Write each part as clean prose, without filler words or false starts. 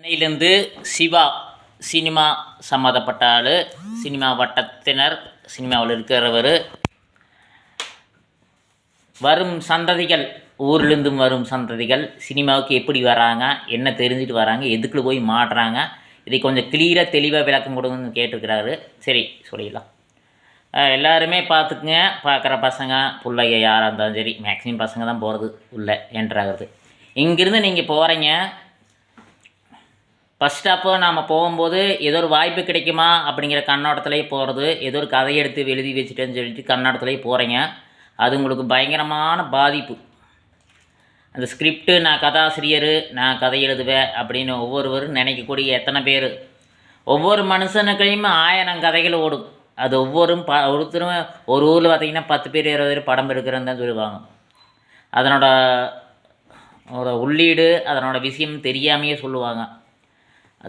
சென்னையிலேருந்து சிவா சினிமா சம்மந்தப்பட்ட ஆள், சினிமா வட்டத்தினர், சினிமாவில் இருக்கிறவர். வரும் சந்ததிகள், ஊர்லேருந்து வரும் சந்ததிகள் சினிமாவுக்கு எப்படி வராங்க, என்ன தெரிஞ்சுட்டு வராங்க, எதுக்குள்ள போய் மாட்டுறாங்க, இதை கொஞ்சம் கிளியராக தெளிவாக விளக்கம் கொடுங்கன்னு கேட்டிருக்கிறாரு. சரி சொல்லிடலாம். எல்லாருமே பார்த்துக்குங்க, பார்க்குற பசங்க பிள்ளைங்க யாராக இருந்தாலும் சரி, மேக்ஸிமம் பசங்க தான் போகிறது உள்ளே என்ட்ராகிறது. இங்கேருந்து நீங்கள் போகிறீங்க, ஃபஸ்ட் ஸ்டாப்போ நாம் போகும்போது ஏதோ ஒரு வாய்ப்பு கிடைக்குமா அப்படிங்கிற கண்ணோட்டத்திலேயே போகிறது, ஏதோ ஒரு கதையை எடுத்து எழுதி வச்சுட்டேன்னு சொல்லிட்டு கண்ணோட்டத்திலேயே போகிறீங்க. அது உங்களுக்கு பயங்கரமான பாதிப்பு. அந்த ஸ்கிரிப்டு, நான் கதாசிரியர், நான் கதை எழுதுவேன் அப்படின்னு ஒவ்வொருவரும் நினைக்கக்கூடிய எத்தனை பேர், ஒவ்வொரு மனுஷனுக்கையும் 1000 கதைகள் ஓடும். அது ஒருத்தரும் ஒரு ஊரில் பார்த்திங்கன்னா 10 பேர் 20 பேர் படம் எடுக்கிறேன்னு தான் சொல்லுவாங்க. அதனோட உள்ளீடு, அதனோட விஷயம் தெரியாமையே சொல்லுவாங்க.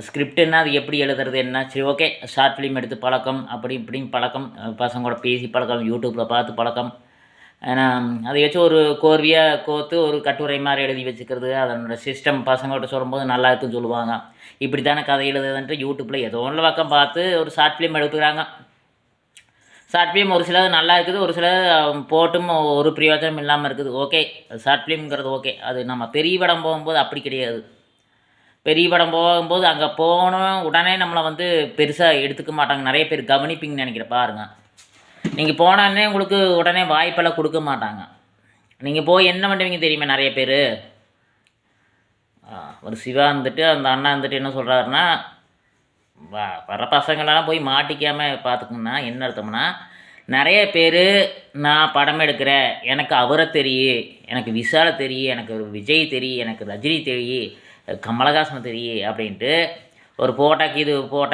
ஸ்கிரிப்டுன்னா அது எப்படி எழுதுறது என்ன, சரி ஓகே ஷார்ட் ஃபிலிம் எடுத்து பழக்கம், அப்படி இப்படின்னு பழக்கம், பசங்களோட பேசி பழக்கம், யூடியூப்பில் பார்த்து பழக்கம். ஏன்னா அதை வச்சு ஒரு கோர்வையாக கோர்த்து ஒரு கட்டுரை மாதிரி எழுதி வச்சுக்கிறது, அதனோட சிஸ்டம் பசங்கள்கிட்ட சொல்லும்போது நல்லா இருக்குன்னு சொல்லுவாங்க. இப்படி தானே கதை எழுதுன்ட்டு யூடியூப்பில் ஏதோ ஒன்று பக்கம் பார்த்து ஒரு ஷார்ட் ஃபிலிம் எடுத்துக்கிறாங்க. ஷார்ட் ஃபிலிம் ஒரு சிலது நல்லா இருக்குது, ஒரு சிலது போட்டும் ஒரு பிரயோஜனம் இல்லாமல் இருக்குது. ஓகே, ஷார்ட் ஃபிலிம்ங்கிறது ஓகே. அது நம்ம பெரிய படம் போகும்போது அப்படி கிடையாது. பெரிய படம் போகும்போது அங்கே போகணும் உடனே நம்மளை பெருசாக எடுத்துக்க மாட்டாங்க. நிறைய பேர் கவனிப்பிங்கன்னு நினைக்கிற பாருங்க. நீங்கள் போனோடனே உங்களுக்கு உடனே வாய்ப்பெல்லாம் கொடுக்க மாட்டாங்க. நீங்கள் போய் என்ன பண்ணுவீங்க தெரியுமா? நிறைய பேர் ஒரு சிவா அந்த அண்ணா என்ன சொல்கிறாருன்னா, வர பசங்களெல்லாம் போய் மாட்டிக்காமல் பார்த்துக்கணுன்னா என்ன அர்த்தம்னா, நிறைய பேர் நான் படம் எடுக்கிறேன், எனக்கு அவரை தெரியும், எனக்கு விஷாலை தெரியும், எனக்கு விஜய் தெரியும், எனக்கு ரஜினி தெரியும், கமலஹாசன் தெரியும் அப்படின்ட்டு ஒரு ஃபோட்டோ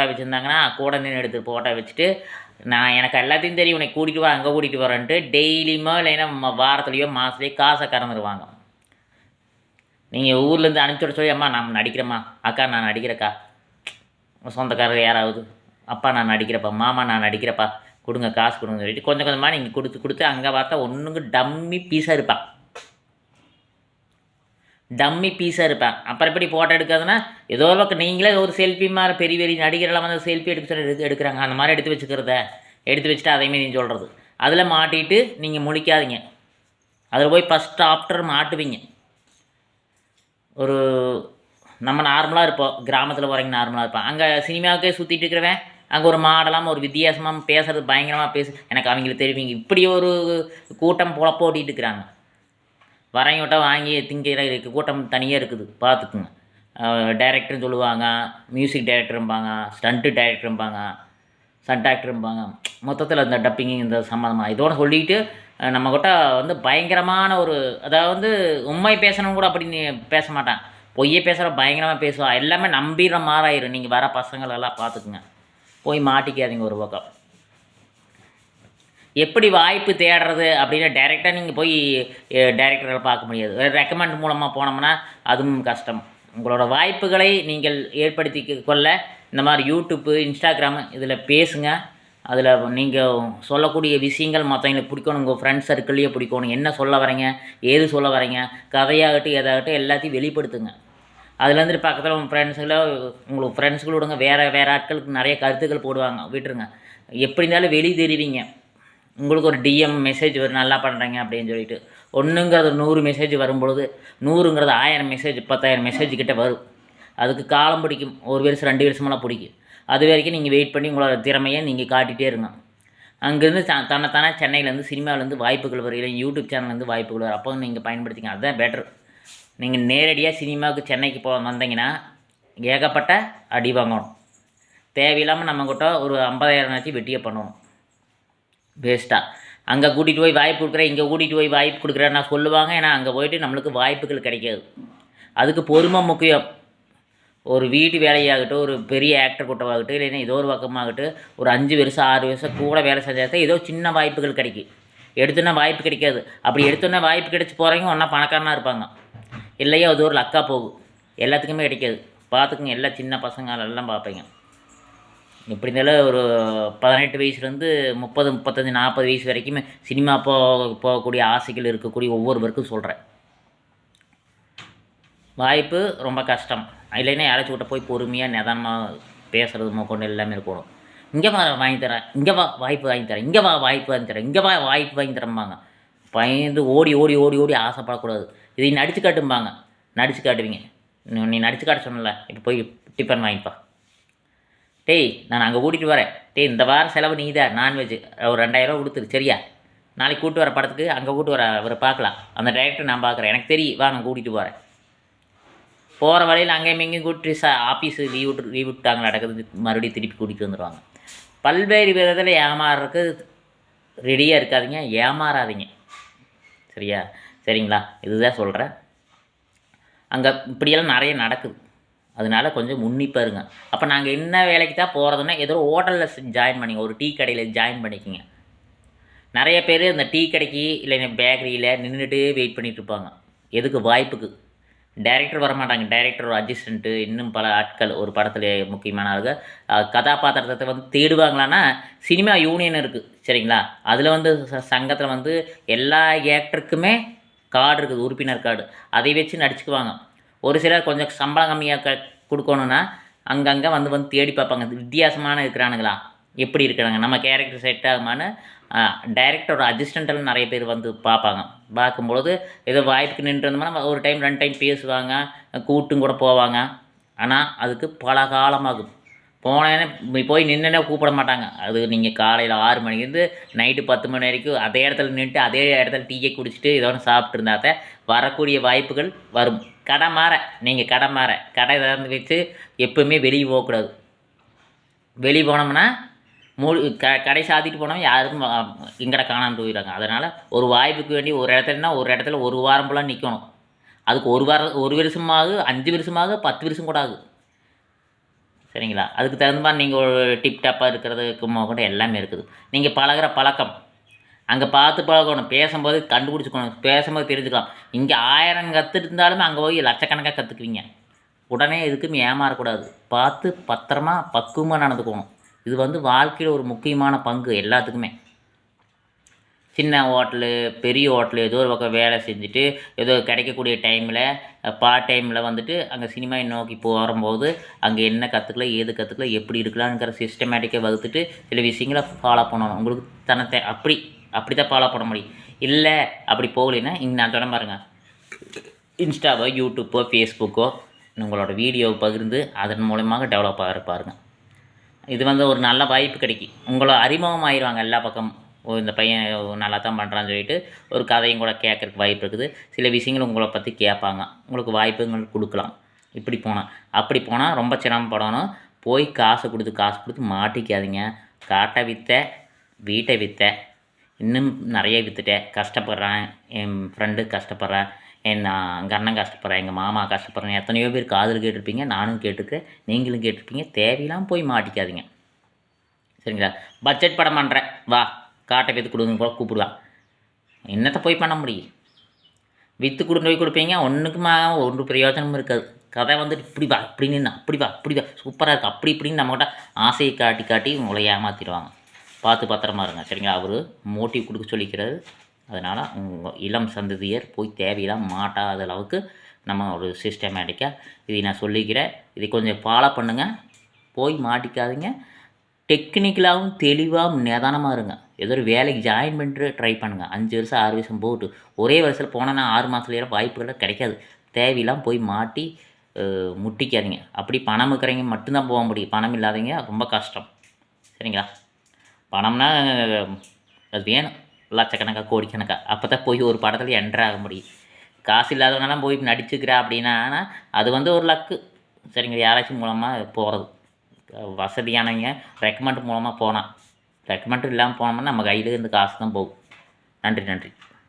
வச்சுருந்தாங்கன்னா கூட நின்று எடுத்து ஃபோட்டோ வச்சுட்டு, நான் எனக்கு எல்லாத்தையும் தெரியும், உன்னை கூட்டிகிட்டு வா, அங்கே கூட்டிகிட்டு வரேன்ட்டு டெய்லியுமோ இல்லைன்னா வாரத்துலேயோ மாதத்துலேயோ காசை கறந்துடுவாங்க. நீங்கள் ஊர்லேருந்து அனுப்பிச்சுட சொல்லி, அம்மா நான் நடிக்கிறேம்மா, அக்கா நான் நடிக்கிறேக்கா, சொந்தக்காரர் யாராவது, அப்பா நான் நடிக்கிறப்பா, மாமா நான் நடிக்கிறப்பா, கொடுங்க காசு கொடுங்க சொல்லிட்டு கொஞ்சம் கொஞ்சமாக நீங்கள் கொடுத்து அங்கே பார்த்தா ஒன்றுங்க டம்மி பீஸாக இருப்பான். அப்புறம் எப்படி ஃபோட்டோ எடுக்காதுன்னா, ஏதோ ஒரு பக்கம் நீங்களே ஒரு செல்ஃபி மாதிரி பெரிய நடிகரெல்லாம் செல்ஃபி எடுக்கிறாங்க. அந்த மாதிரி எடுத்து வச்சுட்டு அதேமாரி நீங்கள் சொல்கிறது, அதில் மாட்டிட்டு நீங்கள் முழிக்காதீங்க. அதில் போய் ஃபஸ்ட் ஆஃப்டர் மாட்டுவீங்க. ஒரு நம்ம நார்மலாக இருப்போம், கிராமத்தில் போகிறீங்க நார்மலாக இருப்போம், அங்கே சினிமாவுக்கே சுற்றிட்டு இருக்கிறவன் அங்கே ஒரு மாடலாமல் ஒரு வித்தியாசமாக பேசுகிறது, பயங்கரமாக எனக்கு அவங்களுக்கு தெரிவிங்க. இப்படி ஒரு கூட்டம் போட்டிகிட்டு இருக்கிறாங்க. வரைங்க விட்டால் வாங்கி திங்கிற கூட்டம் தனியாக இருக்குது, பார்த்துக்குங்க. டைரக்டர்னு சொல்லுவாங்க, மியூசிக் டைரக்டரும்பாங்க, ஸ்டண்ட்டு டைரக்டரும்பாங்க, ஸ்டண்ட் ஆக்டரும்பாங்க. மொத்தத்தில் இந்த டப்பிங்கு இந்த சம்மந்தமாக இதோடு சொல்லிக்கிட்டு நம்மக்கிட்ட பயங்கரமான ஒரு, அதாவது உண்மை பேசணும் கூட அப்படி பேச மாட்டான், பொய்யே பேசுகிற பயங்கரமாக பேசுவான். எல்லாமே நம்பிடுற மாதிரி ஆயிரும். நீங்கள் வர பசங்களெல்லாம் பார்த்துக்குங்க, போய் மாட்டிக்காதீங்க. ஒரு பக்கம் எப்படி வாய்ப்பு தேடுறது அப்படின்னா, டைரெக்டாக நீங்கள் போய் டைரக்டரை பார்க்க முடியாது. ரெக்கமெண்ட் மூலமாக போனோம்னா அதுவும் கஷ்டம். உங்களோட வாய்ப்புகளை நீங்கள் ஏற்படுத்தி கொள்ள இந்த மாதிரி யூடியூப்பு, இன்ஸ்டாகிராமு இதில் பேசுங்க. அதில் நீங்கள் சொல்லக்கூடிய விஷயங்கள் மற்றவங்களுக்கு பிடிக்கணும், உங்கள் ஃப்ரெண்ட்ஸ் சர்க்கிள்லேயே பிடிக்கணும். என்ன சொல்ல வரீங்க, ஏது சொல்ல வரீங்க, கதையாகட்டும் எதாகட்டும் எல்லாத்தையும் வெளிப்படுத்துங்க. அதுலேருந்து பக்கத்தில் உங்கள் உங்களுக்கு ஃப்ரெண்ட்ஸுகள் விடுங்க. வேறு ஆட்களுக்கு நிறைய கருத்துக்கள் போடுவாங்க, விட்டுருங்க. எப்படி இருந்தாலும் வெளியே தெரிவிங்க. உங்களுக்கு ஒரு டிஎம் மெசேஜ் வரும், நல்லா பண்ணுறீங்க அப்படின்னு சொல்லிட்டு. ஒன்றுங்கிறது 100 மெசேஜ் வரும்பொழுது 100ங்கிறது 1000 மெசேஜ் 10,000 மெசேஜ் கிட்டே வரும். அதுக்கு காலம் பிடிக்கும், 1 வருஷம் 2 வருஷமெல்லாம் பிடிக்கும். அது வரைக்கும் நீங்கள் வெயிட் பண்ணி உங்களோட திறமையை நீங்கள் காட்டிகிட்டே இருங்க. அங்கேருந்து தன்னைத்தானே சென்னையிலேருந்து சினிமாவிலேருந்து வாய்ப்புகள் வரும், இல்லை யூடியூப் சேனல்லேருந்து வாய்ப்புகள் வரும். அப்போ நீங்கள் பயன்படுத்திங்க, அதுதான் பெட்ரு. நீங்கள் நேரடியாக சினிமாவுக்கு சென்னைக்கு வந்தீங்கன்னா ஏகப்பட்ட அடி வாங்கணும். தேவையில்லாமல் நம்மக்கிட்ட ஒரு 50,000 வெட்டியே பண்ணணும் வேஸ்ட்டாக. அங்கே கூட்டிகிட்டு போய் வாய்ப்பு கொடுக்குறேன், இங்கே கூட்டிகிட்டு போய் வாய்ப்பு கொடுக்குறேன் நான் சொல்லுவாங்க. ஏன்னா அங்கே போய்ட்டு நம்மளுக்கு வாய்ப்புகள் கிடைக்காது. அதுக்கு பொறுமை முக்கியம். ஒரு வீட்டு வேலையாகட்டும், ஒரு பெரிய ஆக்டர் கூட்டமாகட்டும், இல்லைன்னா ஏதோ ஒரு பக்கமாகட்டும், ஒரு 5 வருஷம் 6 வருஷம் கூட வேலை செஞ்சால் ஏதோ சின்ன வாய்ப்புகள் கிடைக்கும். எடுத்தோன்னா வாய்ப்பு கிடைக்காது. அப்படி எடுத்தோன்னா வாய்ப்பு கிடைச்சி போகிறவங்க ஒன்றா பணக்காரனாக இருப்பாங்க, இல்லையா அது ஒரு லக்காக போகும். எல்லாத்துக்குமே கிடைக்காது, பார்த்துக்குங்க. எல்லா சின்ன பசங்க எல்லாம் பார்ப்பீங்க. இப்படி இருந்தாலும் ஒரு 18 வயசுலேருந்து 30, 35, 40 வயசு வரைக்குமே சினிமா போகக்கூடிய ஆசைகள் இருக்கக்கூடிய ஒவ்வொருவருக்கும் சொல்கிறேன், வாய்ப்பு ரொம்ப கஷ்டம். இல்லைன்னா யாராச்சும் கிட்ட போய் பொறுமையாக நிதானமாக பேசுகிறது கொண்டு எல்லாமே இருக்கணும். இங்கே வா வாங்கி தரேன், இங்கே வா வாய்ப்பு வாங்கி தரேன், இங்கே வா வாய்ப்பு வாங்கி தரேன், இங்கே வா வாய்ப்பு வாங்கி தரம்பாங்க. பயந்து ஓடி ஓடி ஓடி ஓடி ஆசைப்படக்கூடாது. இதை நடிச்சு காட்டும்பாங்க. நடிச்சு காட்டுவீங்க. நீ நடிச்சு காட்ட சொன்னல, இப்போ போய் டிஃபன் வாங்கிப்பா. டேய் நான் அங்கே கூட்டிகிட்டு வரேன். டேய் இந்த வாரம் செலவு நீ தான், நான்வெஜ் ஒரு 2000 கொடுத்துரு சரியா? நாளைக்கு கூப்பிட்டு வர படத்துக்கு அங்கே கூப்பிட்டு வர அவரை பார்க்கலாம். அந்த டைரக்டர் நான் பார்க்குறேன், எனக்கு தெரியும், வா நான் கூட்டிகிட்டு போகிறேன். போகிற வழியில் அங்கேயும் இங்கேயும் கூப்பிட்டு ஆஃபீஸு லீவ் விட்டாங்க நடக்குது, மறுபடியும் திருப்பி கூட்டிகிட்டு வந்துடுவாங்க. பல்வேறு விதத்தில் ஏமாறுறதுக்கு ரெடியாக இருக்காதீங்க, ஏமாறாதீங்க சரியா? சரிங்களா? இதுதான் சொல்கிறேன். அங்கே இப்படியெல்லாம் நிறைய நடக்குது, அதனால கொஞ்சம் உன்னிப்பாக இருங்க. அப்போ நாங்கள் என்ன வேலைக்கு தான் போகிறதுன்னா ஏதோ ஹோட்டலில் ஜாயின் பண்ணிங்க, ஒரு டீ கடையில் ஜாயின் பண்ணிக்கோங்க. நிறைய பேர் இந்த டீ கடைக்கு இல்லை பேக்கரியில் நின்றுட்டு வெயிட் பண்ணிகிட்ருப்பாங்க. எதுக்கு? வாய்ப்புக்கு. டைரக்டர் வரமாட்டாங்க, டைரக்டர் ஒரு அசிஸ்டண்ட்டு இன்னும் பல ஆட்கள் ஒரு படத்தில் முக்கியமான ஆளுங்க கதாபாத்திரத்தை வந்து தேடுவாங்களான்னா சினிமா யூனியன் இருக்குது சரிங்களா? அதில் வந்து சங்கத்தில் வந்து எல்லா ஆக்டருக்குமே கார்டு இருக்குது, உறுப்பினர் கார்டு. அதை வச்சு நடிச்சுக்குவாங்க. ஒரு சிலர் கொஞ்சம் சம்பளம் கம்மியாக கொடுக்கணுன்னா அங்கங்கே வந்து தேடி பார்ப்பாங்க, வித்தியாசமான இருக்கிறானுங்களா, எப்படி இருக்கிறாங்க, நம்ம கேரக்டர் செட் ஆகுமான்னு டைரக்டரோட அசிஸ்டண்ட்டில் நிறைய பேர் வந்து பார்ப்பாங்க. பார்க்கும்பொழுது ஏதோ வாய்ப்புக்கு நின்று இருந்தோம்னா ஒரு டைம் 2 டைம் பேசுவாங்க, கூட்டும் கூட போவாங்க. ஆனால் அதுக்கு பல காலமாகும். போனேன்னு போய் நின்றுனே கூப்பிட மாட்டாங்க. அது நீங்கள் காலையில் 6 மணிலேருந்து நைட்டு 10 மணி வரைக்கும் அதே இடத்துல நின்றுட்டு அதே இடத்துல டீயை குடிச்சிட்டு ஏதோ ஒன்று சாப்பிட்டு இருந்தால் வரக்கூடிய வாய்ப்புகள் வரும். கடை மாற நீங்கள் கடை திறந்து வச்சு எப்போவுமே வெளியே போகக்கூடாது. வெளியே போனோம்னா கடை சாத்திட்டு போனோம் யாரும் எங்கடை காணாமல் போயிடுறாங்க. அதனால் ஒரு வாய்ப்புக்கு வேண்டி ஒரு இடத்துல ஒரு வாரம் போல் நிற்கணும். அதுக்கு ஒரு வருஷமாகு, 5 வருஷமாகு, 10 வருஷம் கூட ஆகுது சரிங்களா? அதுக்கு தகுந்த மாதிரி நீங்கள் ஒரு டிப்டாப்பாக இருக்கிறதுக்கு கூட எல்லாமே இருக்குது. நீங்கள் பழகிற பழக்கம் அங்கே பார்த்து பழகணும். பேசும்போது கண்டுபிடிச்சிக்கணும், பேசும்போது தெரிஞ்சுக்கலாம். இங்கே 1000 கற்றுருந்தாலுமே அங்கே போய் லட்சக்கணக்காக கற்றுக்குவீங்க. உடனே எதுக்கும் ஏமாறக்கூடாது. பார்த்து பத்திரமா பக்குவமாக நடந்துக்கணும். இது வந்து வாழ்க்கையில் ஒரு முக்கியமான பங்கு எல்லாத்துக்குமே. சின்ன ஹோட்டலு பெரிய ஹோட்டலு ஏதோ ஒரு பக்கம் வேலை செஞ்சுட்டு ஏதோ கிடைக்கக்கூடிய டைமில் பார்ட் டைமில் வந்துட்டு அங்கே சினிமாவை நோக்கி வரும்போது அங்கே என்ன கற்றுக்கல, ஏது கற்றுக்கல, எப்படி இருக்கலாம்ங்கிற சிஸ்டமேட்டிக்காக வகுத்துட்டு சில விஷயங்களை ஃபாலோ பண்ணணும். உங்களுக்கு தனத்தை அப்படி தான் ஃபாலோ பண்ண முடியும். இல்லை அப்படி போகலைன்னா இங்கே நான் சொன்ன பாருங்க, இன்ஸ்டாவோ யூடியூப்போ ஃபேஸ்புக்கோ உங்களோட வீடியோவை பகிர்ந்து அதன் மூலமாக டெவலப் ஆகிருப்பாருங்க. இது வந்து ஒரு நல்ல வாய்ப்பு கிடைக்கும். உங்களை அறிமுகம் ஆயிடுவாங்க எல்லா பக்கமும். இந்த பையன் நல்லா தான் பண்ணுறான்னு சொல்லிட்டு ஒரு கதையும் கூட கேட்குறதுக்கு வாய்ப்பு இருக்குது. சில விஷயங்கள் உங்களை பற்றி கேட்பாங்க, உங்களுக்கு வாய்ப்புகள் கொடுக்கலாம். அப்படி போனால் ரொம்ப சிரமப்படணும். போய் காசு கொடுத்து மாட்டிக்காதீங்க. காட்டை விற்ற, வீட்டை விற்ற, இன்னும் நிறைய விற்றுட்டேன், கஷ்டப்படுறேன், என் ஃப்ரெண்டு கஷ்டப்படுறேன், எங்கள் அண்ணன் கஷ்டப்படுறேன், எங்கள் மாமா கஷ்டப்படுறேன், எத்தனையோ பேர் காதில் கேட்டிருப்பீங்க, நானும் கேட்டிருக்கேன், நீங்களும் கேட்டிருப்பீங்க. தேவையெல்லாம் போய் மாட்டிக்காதீங்க சரிங்களா? பட்ஜெட் படம் பண்ணுறேன், வா காட்டை விற்று கொடுங்க கூட கூப்பிடலாம். என்னத்தை போய் பண்ண முடியும்? விற்று போய் கொடுப்பீங்க, ஒன்றுக்குமா ஒரு பிரயோஜனமும் இருக்காது. கதை வந்துட்டு இப்படி வா அப்படி வா சூப்பராக இருக்குது அப்படி இப்படின்னு நம்மகிட்ட ஆசையை காட்டி உங்களை ஏமாற்றிடுவாங்க. பார்த்து பத்திரமா இருங்க சரிங்களா? அவர் மோட்டிவ் கொடுக்க சொல்லிக்கிறாரு. அதனால் உங்கள் இளம் சந்ததியர் போய் தேவையெல்லாம் மாட்டாத அளவுக்கு நம்ம ஒரு சிஸ்டமேட்டிக்காக இதை நான் சொல்லிக்கிறேன். இதை கொஞ்சம் ஃபாலோ பண்ணுங்கள், போய் மாட்டிக்காதீங்க. டெக்னிக்கலாகவும் தெளிவாகவும் நிதானமாக இருங்க. ஏதோ ஒரு வேலைக்கு ஜாயின் பண்ணிட்டு ட்ரை பண்ணுங்கள். 5 வருஷம் 6 வருஷம் போட்டு ஒரே வருஷத்தில் போனோன்னா 6 மாதத்துலேயே வாய்ப்புகள் கிடைக்காது. தேவையெல்லாம் போய் மாட்டி முட்டிக்காதீங்க. அப்படி பணம் இருக்கிறவங்க மட்டும்தான் போக முடியும், பணம் இல்லாதவங்க ரொம்ப கஷ்டம் சரிங்களா? பணம்னா அது வேணும், லட்சக்கணக்காக கோடிக்கணக்காக, அப்போ தான் போய் ஒரு படத்தில் என்ட்ரு ஆக முடியும். காசு இல்லாதவங்கலாம் போய் நடிச்சுக்கிறா அப்படின்னா அது வந்து ஒரு லக்கு சரிங்களா? யாராச்சும் மூலமாக போகிறது. வசதியானவங்க ரெக்கமெண்ட் மூலமாக போனால், ரெக்கமெண்ட் இல்லாமல் போனோம்னா நம்ம கையில் இருந்து காசு தான் போகும். நன்றி.